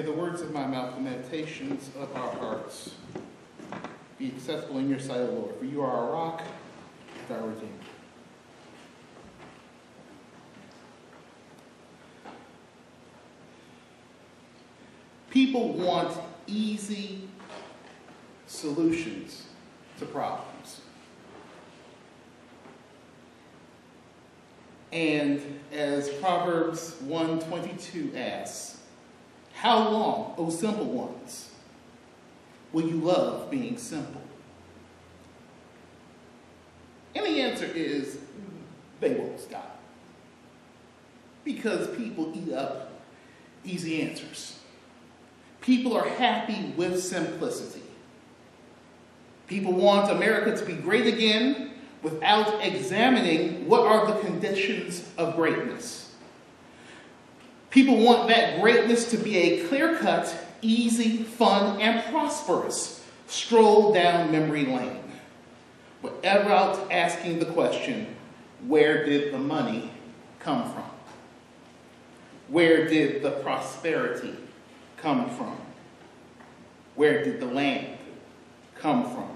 May the words of my mouth and meditations of our hearts be acceptable in your sight, O Lord, for you are our rock and our Redeemer. People want easy solutions to problems. And as Proverbs 1:22 asks, how long, O simple ones, will you love being simple? And the answer is, they won't stop. Because people eat up easy answers. People are happy with simplicity. People want America to be great again without examining what are the conditions of greatness. People want that greatness to be a clear-cut, easy, fun, and prosperous stroll down memory lane, without asking the question, where did the money come from? Where did the prosperity come from? Where did the land come from?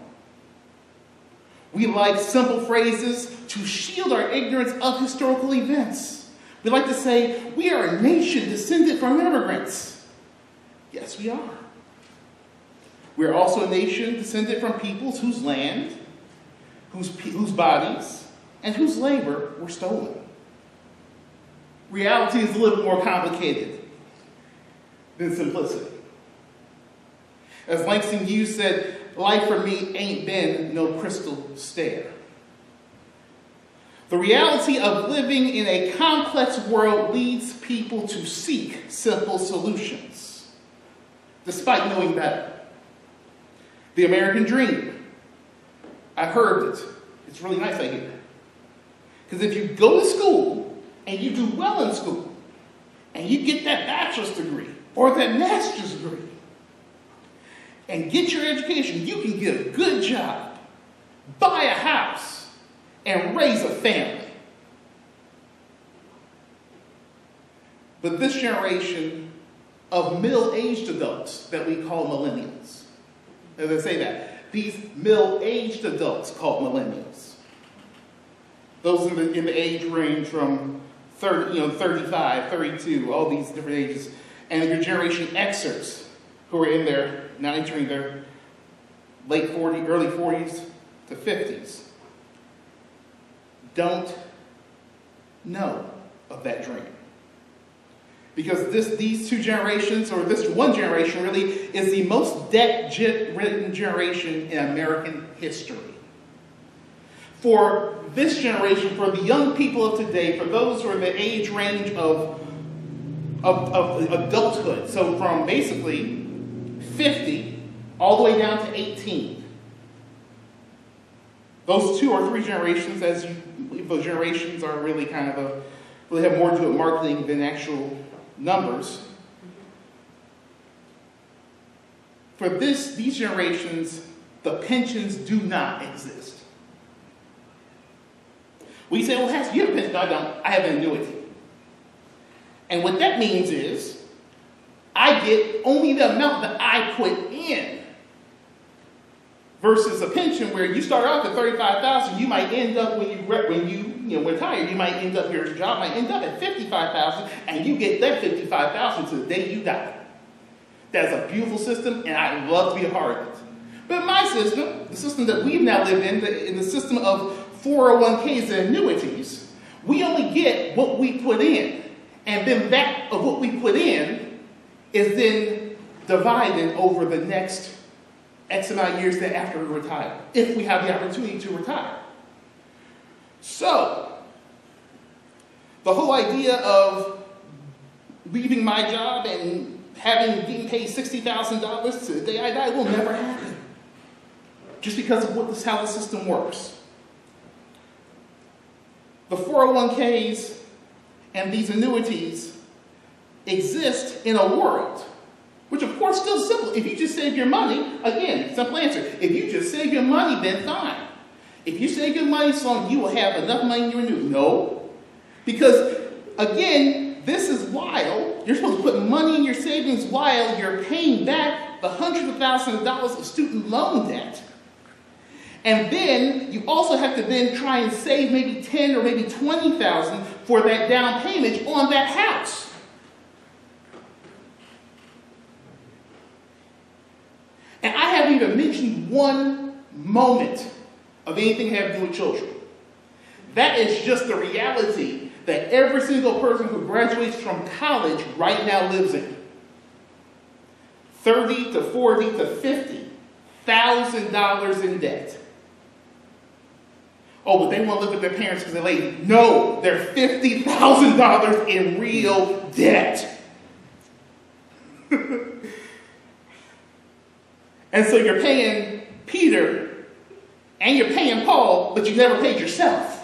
We like simple phrases to shield our ignorance of historical events. We like to say, we are a nation descended from immigrants. Yes, we are. We are also a nation descended from peoples whose land, whose bodies, and whose labor were stolen. Reality is a little more complicated than simplicity. As Langston Hughes said, life for me ain't been no crystal stair. The reality of living in a complex world leads people to seek simple solutions, despite knowing better. The American dream. I've heard it. It's really nice I hear. Because if you go to school and you do well in school and you get that bachelor's degree or that master's degree and get your education, you can get a good job, buy a house, and raise a family. But this generation of middle-aged adults that we call millennials, as I say that, these middle-aged adults called millennials, those in the age range from 35, 32, all these different ages, and your Generation Xers, who are in their, now entering their late 40s, early 40s to 50s, don't know of that dream. Because these two generations, or this one generation really, is the most debt-ridden generation in American history. For this generation, for the young people of today, for those who are in the age range of adulthood, so from basically 50 all the way down to 18. Those 2 or 3 generations, as you believe, those generations are really kind of really have more to do with marketing than actual numbers. For these generations, the pensions do not exist. We say, well, you have a pension? No, I don't. I have an annuity. And what that means is, I get only the amount that I put in. Versus a pension where you start off at $35,000, you might end up when you retire, you might end up, your job might end up at $55,000, and you get that $55,000 to the day you die. That's a beautiful system, and I love to be a part of it. But my system, the system that we've now lived in the system of 401ks and annuities, we only get what we put in, and then that of what we put in is then divided over the next X amount of years after we retire, if we have the opportunity to retire. So, the whole idea of leaving my job and getting paid $60,000 to the day I die will never happen. Just because of how the system works. The 401ks and these annuities exist in a world which of course still simple. If you just save your money, again, simple answer. If you just save your money, then fine. If you save your money, so you will have enough money in your annuity. No. Because, again, this is while you're supposed to put money in your savings while you're paying back the hundreds of thousands of dollars of student loan debt. And then you also have to then try and save maybe 10 or maybe 20,000 for that down payment on that house. And I haven't even mentioned one moment of anything having to do with children. That is just the reality that every single person who graduates from college right now lives in. $30,000 to $40,000 to $50,000 in debt. Oh, but they want to live with their parents because they're lazy. No, they're $50,000 in real debt. And so you're paying Peter and you're paying Paul, but you never paid yourself.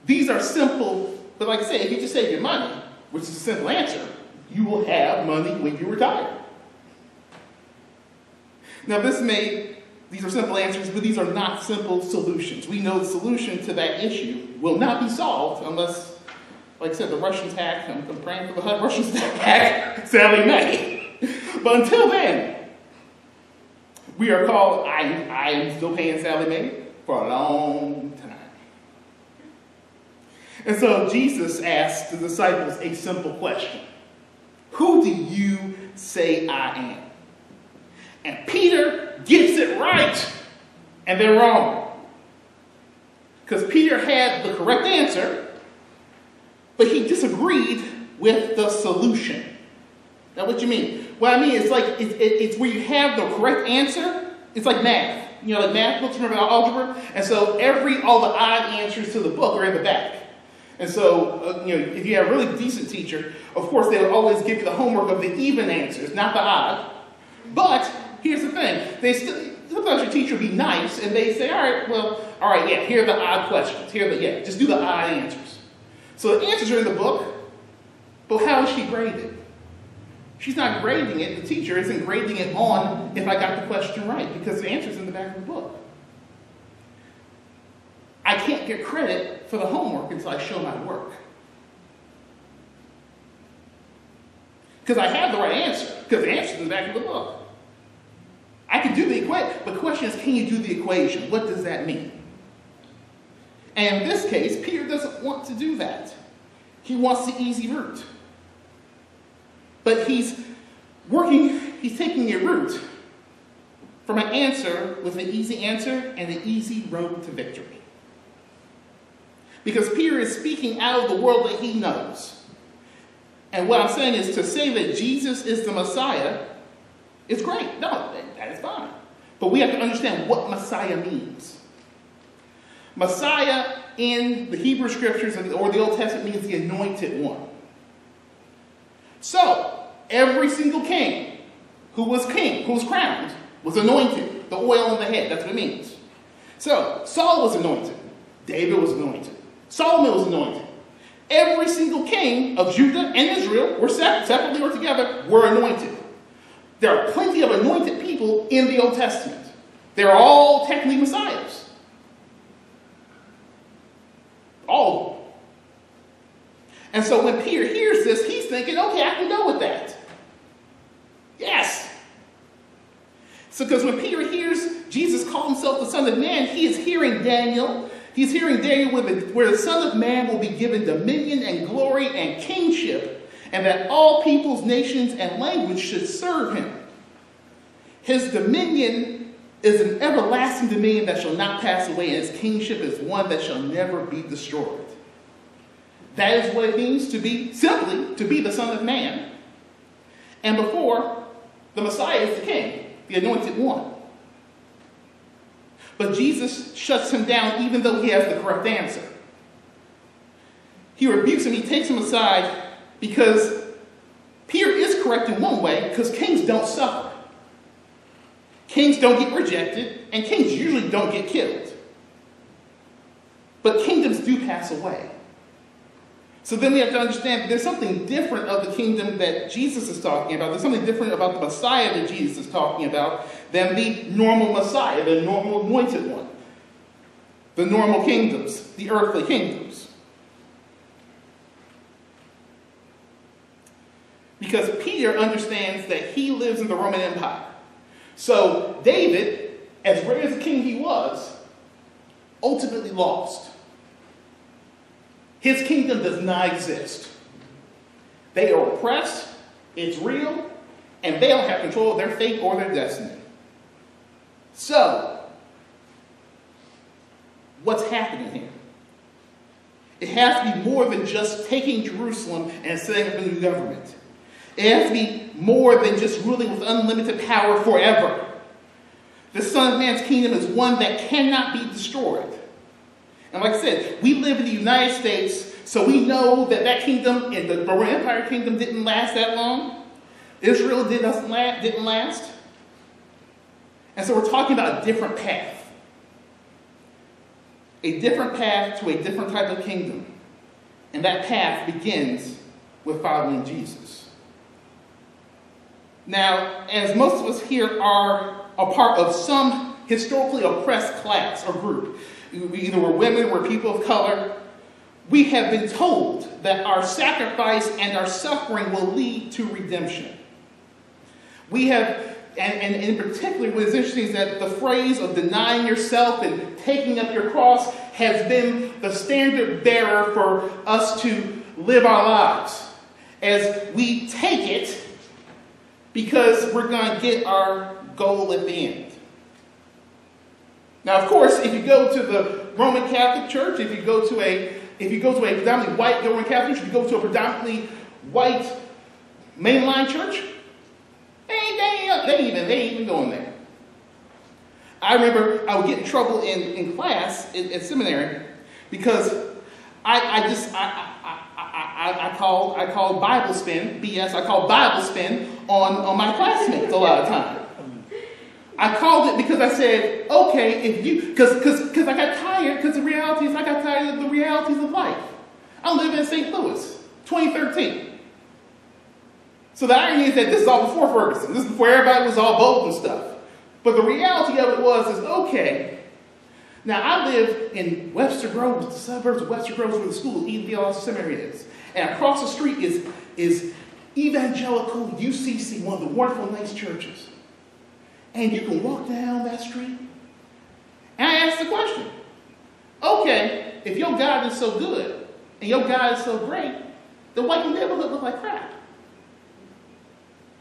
These are simple, but like I say, if you just save your money, which is a simple answer, you will have money when you retire. Now these are simple answers, but these are not simple solutions. We know the solution to that issue will not be solved unless, like I said, the Russians hack. I'm praying for the Russians to hack Sally Mae. But until then, we are called, I am still paying Sally Mae for a long time. And so Jesus asked the disciples a simple question. Who do you say I am? And Peter gets it right, and they're wrong. Because Peter had the correct answer, but he disagreed with the solution. Now, what do you mean? What I mean is like it's where you have the correct answer. It's like math. You know, like math books, remember algebra? And so all the odd answers to the book are in the back. And so, if you have a really decent teacher, of course, they will always give you the homework of the even answers, not the odd. But here's the thing. Sometimes your teacher will be nice, and they say, here are the odd questions. Just do the odd answers. So the answers are in the book, but how is she graded? She's not grading it. The teacher isn't grading it on if I got the question right, because the answer's in the back of the book. I can't get credit for the homework until I show my work. Because I have the right answer, because the answer's in the back of the book. I can do the equation, but the question is, can you do the equation? What does that mean? And in this case, Peter doesn't want to do that. He wants the easy route. But he's taking a route from an answer with an easy answer and an easy road to victory. Because Peter is speaking out of the world that he knows. And what I'm saying is to say that Jesus is the Messiah is great. No, that is fine. But we have to understand what Messiah means. Messiah in the Hebrew Scriptures or the Old Testament means the anointed one. So, every single king who was crowned, was anointed. The oil on the head, that's what it means. So, Saul was anointed. David was anointed. Solomon was anointed. Every single king of Judah and Israel, were separately or together, were anointed. There are plenty of anointed people in the Old Testament. They're all technically messiahs. All of them. And so when Peter hears this, he's thinking, okay, I can go with that. Yes. So because when Peter hears Jesus call himself the Son of Man, he is hearing Daniel. He's hearing Daniel where the Son of Man will be given dominion and glory and kingship, and that all peoples, nations, and language should serve him. His dominion is an everlasting dominion that shall not pass away, and his kingship is one that shall never be destroyed. That is what it means to be, simply, to be the Son of Man. And before, the Messiah is the King, the anointed one. But Jesus shuts him down even though he has the correct answer. He rebukes him, he takes him aside because Peter is correct in one way, because kings don't suffer. Kings don't get rejected, and kings usually don't get killed. But kingdoms do pass away. So then we have to understand that there's something different of the kingdom that Jesus is talking about. There's something different about the Messiah that Jesus is talking about than the normal Messiah, the normal anointed one. the normal kingdoms, the earthly kingdoms. Because Peter understands that he lives in the Roman Empire. So David, as great as a king he was, ultimately lost. His kingdom does not exist. They are oppressed, it's real, and they don't have control of their fate or their destiny. So, what's happening here? It has to be more than just taking Jerusalem and setting up a new government. It has to be more than just ruling with unlimited power forever. The Son of Man's kingdom is one that cannot be destroyed. And like I said, we live in the United States, so we know that that kingdom, and the Roman Empire kingdom, didn't last that long. Israel didn't last. And so we're talking about a different path. A different path to a different type of kingdom. And that path begins with following Jesus. Now, as most of us here are a part of some historically oppressed class or group, either we're women, we're people of color, we have been told that our sacrifice and our suffering will lead to redemption. We have, and in particular, what is interesting is that the phrase of denying yourself and taking up your cross has been the standard bearer for us to live our lives. As we take it because we're going to get our goal at the end. Now, of course, if you go to the Roman Catholic Church, if you go to a predominantly white Roman Catholic church, if you go to a predominantly white mainline church, they ain't even going there. I remember I would get in trouble in class at seminary because I called Bible spin, BS, I called Bible spin on my classmates a lot of time. I called it because I said, okay, if you, because I got tired, because the reality is I got tired of the realities of life. I'm living in St. Louis, 2013. So the irony is that this is all before Ferguson. This is before everybody was all bold and stuff. But the reality of it is, okay, now I live in Webster Groves, the suburbs of Webster Groves, where the school, Eden Theological Seminary is. And across the street is Evangelical UCC, one of the wonderful, nice churches. And you can walk down that street. And I asked the question, okay, if your God is so good, and your God is so great, then why your neighborhood look like crap?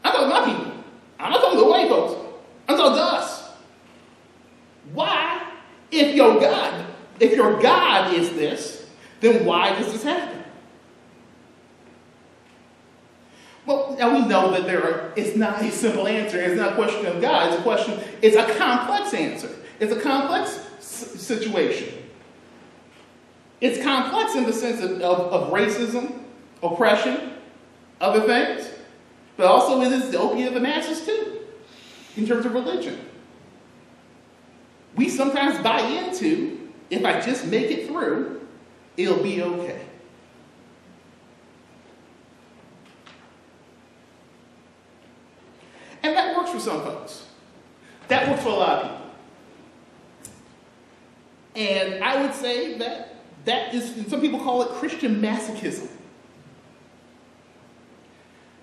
I'm talking to my people. I'm not talking to the white folks. I'm talking to us. Why, if your God is this, then why does this happen? Well, now we know that it's not a simple answer. It's not a question of God. It's a complex answer. It's a complex situation. It's complex in the sense of racism, oppression, other things. But also it is the opiate of the masses too, in terms of religion. We sometimes buy into, if I just make it through, it'll be okay. And that works for some folks. That works for a lot of people. And I would say that is, some people call it Christian masochism.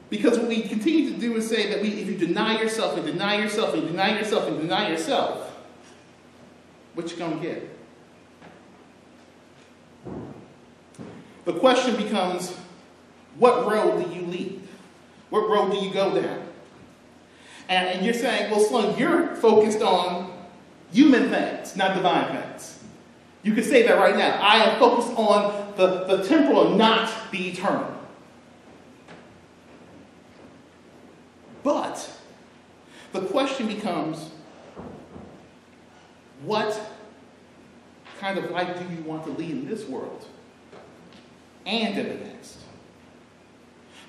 Because what we continue to do is say that if you deny yourself and deny yourself and deny yourself and deny yourself, what you gonna get? The question becomes, what road do you lead? What road do you go down? And you're saying, well, Sloan, you're focused on human things, not divine things. You can say that right now. I am focused on the temporal and not the eternal. But the question becomes, what kind of life do you want to lead in this world and in the next?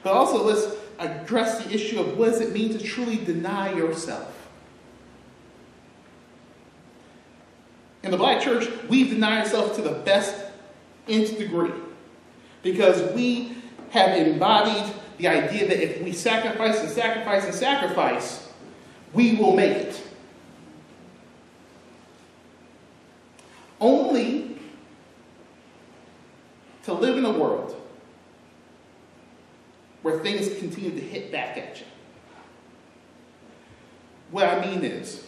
But also, let's address the issue of what does it mean to truly deny yourself? In the Black church, we've denied ourselves to the best nth degree because we have embodied the idea that if we sacrifice and sacrifice and sacrifice, we will make it. Only a world where things continue to hit back at you. What I mean is,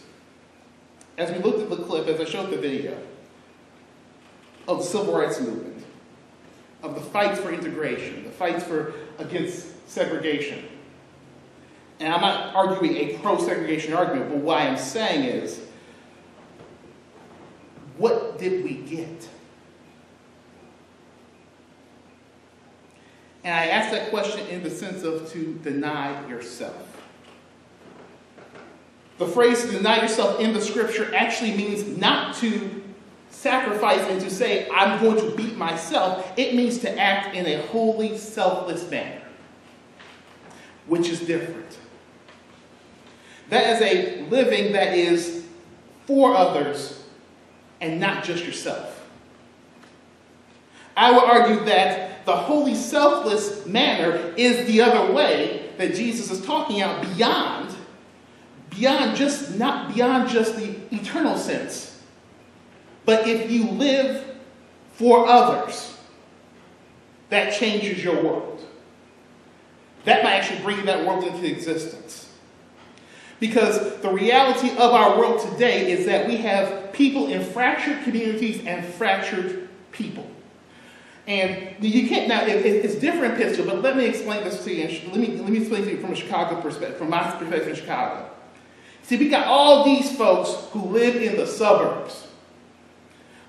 as we looked at the clip, as I showed the video, of the civil rights movement, of the fights for integration, the fights against segregation. And I'm not arguing a pro-segregation argument, but what I'm saying is, what did we get? And I ask that question in the sense of to deny yourself. The phrase to deny yourself in the scripture actually means not to sacrifice and to say, I'm going to beat myself. It means to act in a wholly selfless manner, which is different. That is a living that is for others and not just yourself. I would argue that the wholly selfless manner is the other way that Jesus is talking about beyond just the eternal sense. But if you live for others, that changes your world. That might actually bring that world into existence. Because the reality of our world today is that we have people in fractured communities and fractured people. And you can't, now it's different in Pittsfield, but let me explain this to you. Let me explain to you from a Chicago perspective, from my perspective in Chicago. See, we got all these folks who live in the suburbs.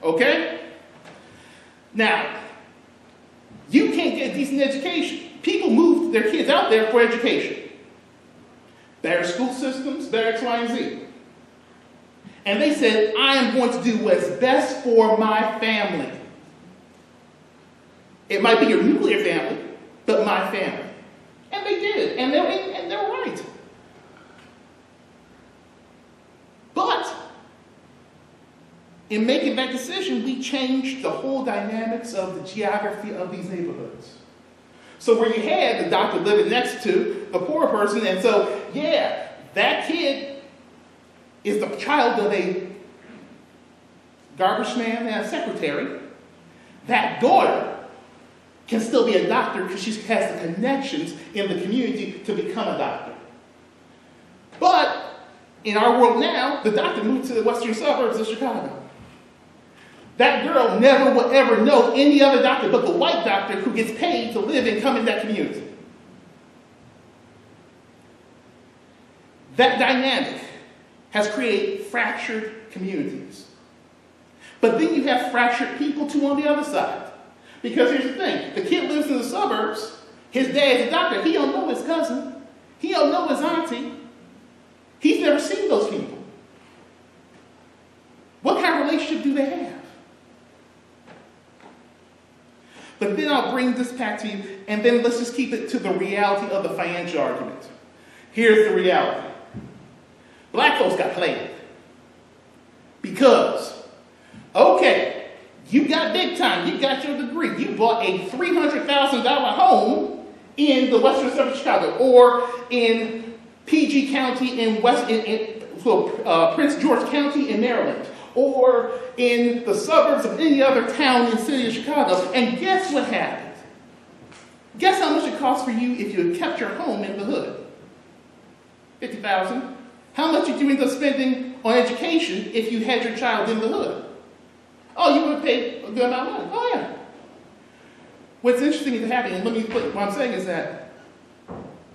Okay? Now, you can't get a decent education. People move their kids out there for education. Better school systems, better X, Y, and Z. And they said, I am going to do what's best for my family. It might be your nuclear family, but my family. And they did. And they were right. But in making that decision, we changed the whole dynamics of the geography of these neighborhoods. So where you had the doctor living next to the poor person, and so, yeah, that kid is the child of a garbage man and a secretary. That daughter can still be a doctor because she has the connections in the community to become a doctor. But in our world now, the doctor moved to the western suburbs of Chicago. That girl never will ever know any other doctor but the white doctor who gets paid to live and come in that community. That dynamic has created fractured communities. But then you have fractured people too on the other side. Because here's the thing, the kid lives in the suburbs, his dad's a doctor, he don't know his cousin, he don't know his auntie, he's never seen those people. What kind of relationship do they have? But then I'll bring this back to you, and then let's just keep it to the reality of the financial argument. Here's the reality. Black folks got played. Because, okay, you got big time, you got your degree, you bought a $300,000 home in the western suburbs of Chicago, or in PG County in Prince George County in Maryland, or in the suburbs of any other town in the city of Chicago. And guess what happened? Guess how much it cost for you if you had kept your home in the hood? $50,000. How much did you end up spending on education if you had your child in the hood? Oh, you would have paid a good amount of money. Oh, yeah. What's interesting is happening, and what I'm saying is that,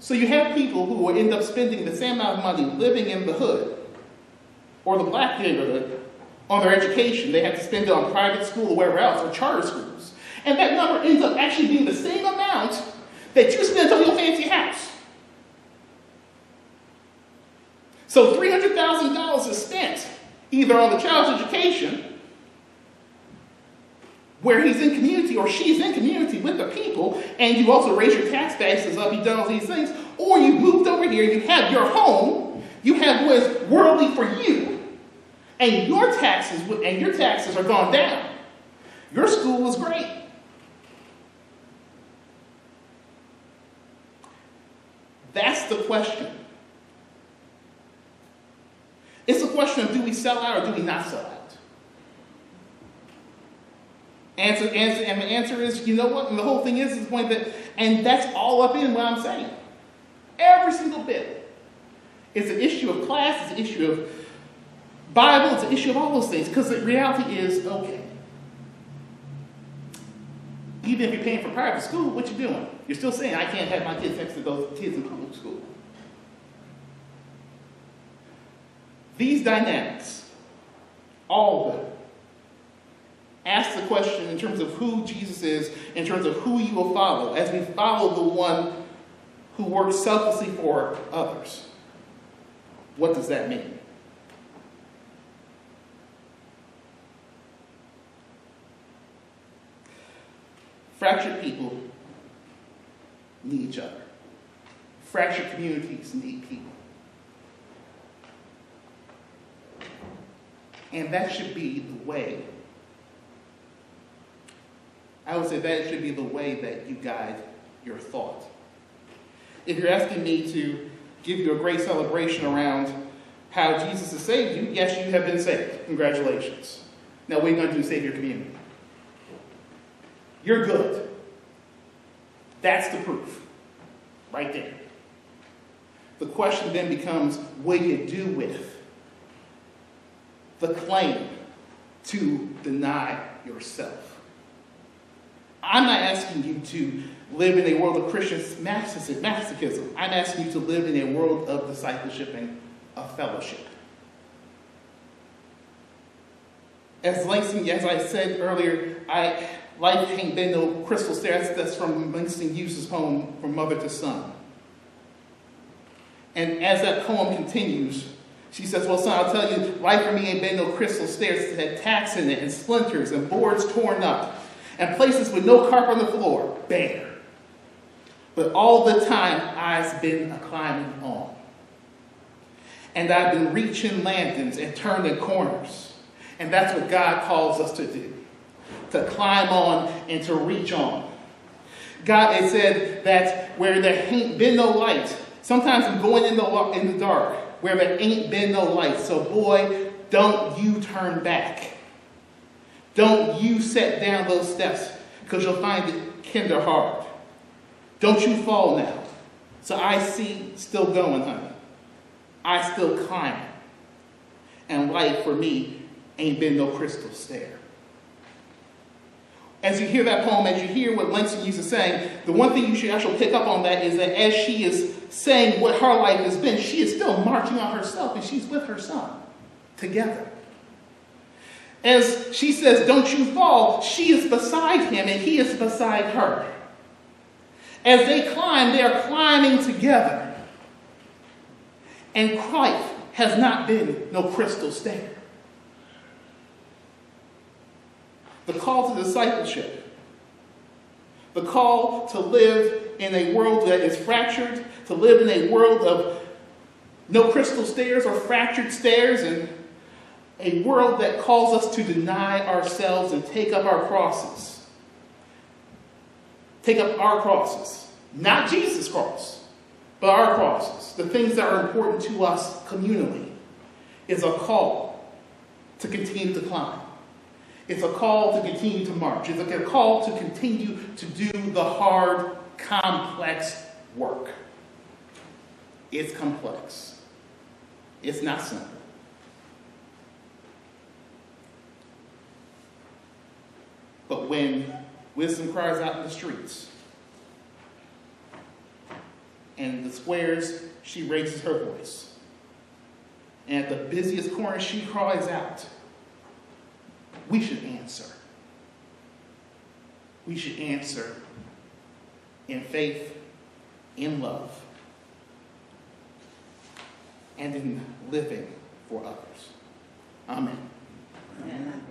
so you have people who will end up spending the same amount of money living in the hood, or the black neighborhood, on their education. They have to spend it on private school or wherever else, or charter schools. And that number ends up actually being the same amount that you spent on your fancy house. So $300,000 is spent either on the child's education, where he's in community or she's in community with the people, and you also raise your tax bases up, you've done all these things, or you moved over here, you have your home, you have what is worldly for you, and your taxes are gone down. Your school is great. That's the question. It's a question of, do we sell out or do we not sell out? And the answer is, you know what? And the whole thing is the point that, and that's all up in what I'm saying. Every single bit. It's an issue of class, it's an issue of Bible, it's an issue of all those things. Because the reality is, okay, even if you're paying for private school, what you doing? You're still saying, I can't have my kids next to those kids in public school. These dynamics, all of them, ask the question in terms of who Jesus is, in terms of who you will follow, as we follow the one who works selflessly for others. What does that mean? Fractured people need each other. Fractured communities need people. And that should be the way, I would say that should be the way that you guide your thought. If you're asking me to give you a great celebration around how Jesus has saved you, yes, you have been saved. Congratulations. Now, what are you going to do to save your community? You're good. That's the proof. Right there. The question then becomes, what do you do with the claim to deny yourself? I'm not asking you to live in a world of Christian masochism. I'm asking you to live in a world of discipleship and of fellowship. As I said earlier, life ain't been no crystal stair. That's from Langston Hughes' poem, From Mother to Son. And as that poem continues, she says, well, son, I'll tell you, life for me ain't been no crystal stairs. It had tacks in it and splinters and boards torn up and places with no carpet on the floor, bare. But all the time, I've been a-climbing on. And I've been reaching landings and turning corners. And that's what God calls us to do. To climb on and to reach on. God has said that where there ain't been no light, sometimes I'm going in the dark, where there ain't been no light. So boy, don't you turn back. Don't you set down those steps, because you'll find it kinder hard. Don't you fall now. So I see still going, honey. I still climb. And life for me ain't been no crystal stair. As you hear that poem, as you hear what Langston Hughes is saying, the one thing you should actually pick up on that is that as she is saying what her life has been, she is still marching on herself, and she's with her son together. As she says, don't you fall, she is beside him and he is beside her. As they climb, they are climbing together. And life has not been no crystal stair. The call to discipleship, the call to live in a world that is fractured, to live in a world of no crystal stairs or fractured stairs, and a world that calls us to deny ourselves and take up our crosses. Take up our crosses. Not Jesus' cross, but our crosses. The things that are important to us communally is a call to continue to climb. It's a call to continue to march. It's a call to continue to do the hard, complex work. It's complex. It's not simple. But when wisdom cries out in the streets, and in the squares, she raises her voice. And at the busiest corner, she cries out. We should answer. We should answer in faith, in love, and in living for others. Amen. Amen.